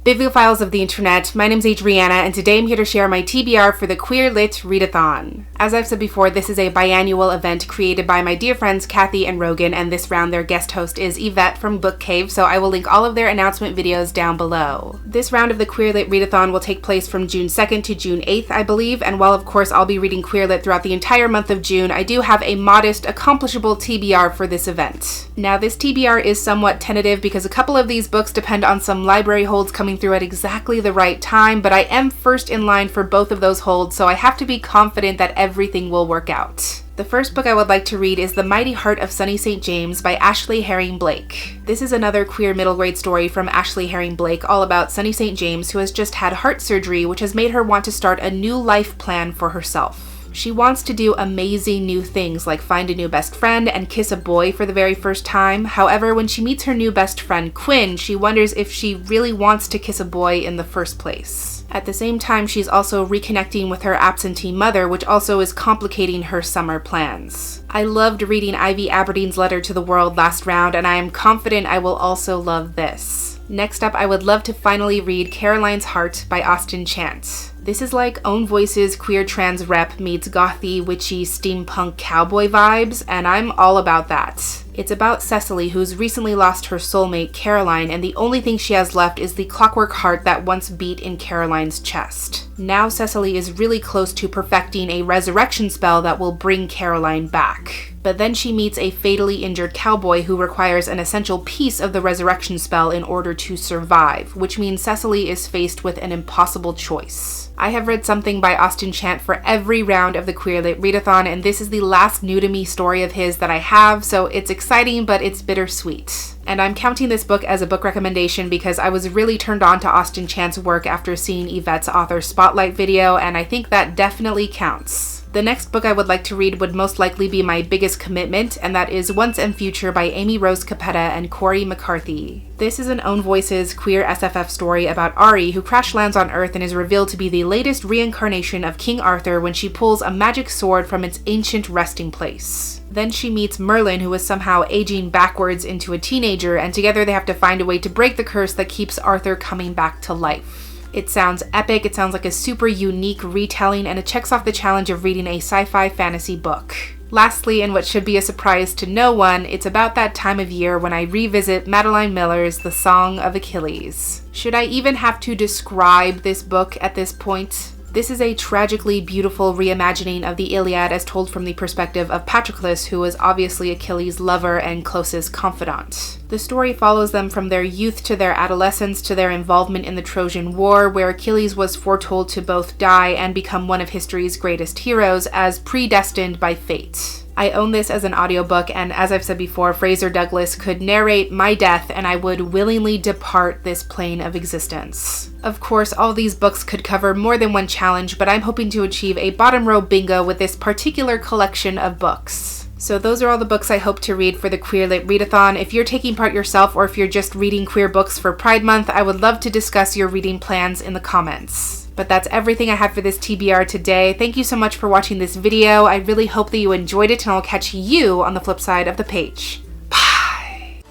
Bibliophiles of the internet, my name's Adriana, and today I'm here to share my TBR for the Queer Lit Read-a-thon. As I've said before, this is a biannual event created by my dear friends Kathy and Rogan, and this round their guest host is Yvette from Book Cave, so I will link all of their announcement videos down below. This round of the Queer Lit Read-a-thon will take place from June 2nd to June 8th, I believe, and while of course I'll be reading Queer Lit throughout the entire month of June, I do have a modest, accomplishable TBR for this event. Now this TBR is somewhat tentative because a couple of these books depend on some library holds coming through at exactly the right time, but I am first in line for both of those holds, so I have to be confident that everything will work out. The first book I would like to read is The Mighty Heart of Sunny St. James by Ashley Herring Blake. This is another queer middle grade story from Ashley Herring Blake all about Sunny St. James, who has just had heart surgery, which has made her want to start a new life plan for herself. She wants to do amazing new things like find a new best friend and kiss a boy for the very first time. However, when she meets her new best friend Quinn, she wonders if she really wants to kiss a boy in the first place. At the same time, she's also reconnecting with her absentee mother, which also is complicating her summer plans. I loved reading Ivy Aberdeen's Letter to the World last round, and I am confident I will also love this. Next up, I would love to finally read Caroline's Heart by Austin Chant. This is like Own Voice's queer trans rep meets gothy, witchy, steampunk cowboy vibes, and I'm all about that. It's about Cecily, who's recently lost her soulmate, Caroline, and the only thing she has left is the clockwork heart that once beat in Caroline's chest. Now Cecily is really close to perfecting a resurrection spell that will bring Caroline back. But then she meets a fatally injured cowboy who requires an essential piece of the resurrection spell in order to survive, which means Cecily is faced with an impossible choice. I have read something by Austin Chant for every round of the Queer Lit Read-a-thon, and this is the last new to me story of his that I have, so it's exciting, but it's bittersweet. And I'm counting this book as a book recommendation because I was really turned on to Austin Chant's work after seeing Yvette's author spotlight video, and I think that definitely counts. The next book I would like to read would most likely be my biggest commitment, and that is Once and Future by Amy Rose Capetta and Corey McCarthy. This is an Own Voices queer SFF story about Ari, who crash lands on Earth and is revealed to be the latest reincarnation of King Arthur when she pulls a magic sword from its ancient resting place. Then she meets Merlin, who is somehow aging backwards into a teenager, and together they have to find a way to break the curse that keeps Arthur coming back to life. It sounds epic, it sounds like a super unique retelling, and it checks off the challenge of reading a sci-fi fantasy book. Lastly, and what should be a surprise to no one, it's about that time of year when I revisit Madeline Miller's The Song of Achilles. Should I even have to describe this book at this point? This is a tragically beautiful reimagining of the Iliad as told from the perspective of Patroclus, who was obviously Achilles' lover and closest confidant. The story follows them from their youth to their adolescence to their involvement in the Trojan War, where Achilles was foretold to both die and become one of history's greatest heroes as predestined by fate. I own this as an audiobook, and as I've said before, Fraser Douglas could narrate my death and I would willingly depart this plane of existence. Of course, all these books could cover more than one challenge, but I'm hoping to achieve a bottom row bingo with this particular collection of books. So those are all the books I hope to read for the Queer Lit Read-a-thon. If you're taking part yourself or if you're just reading queer books for Pride Month, I would love to discuss your reading plans in the comments. But that's everything I have for this TBR today. Thank you so much for watching this video. I really hope that you enjoyed it, and I'll catch you on the flip side of the page. Bye!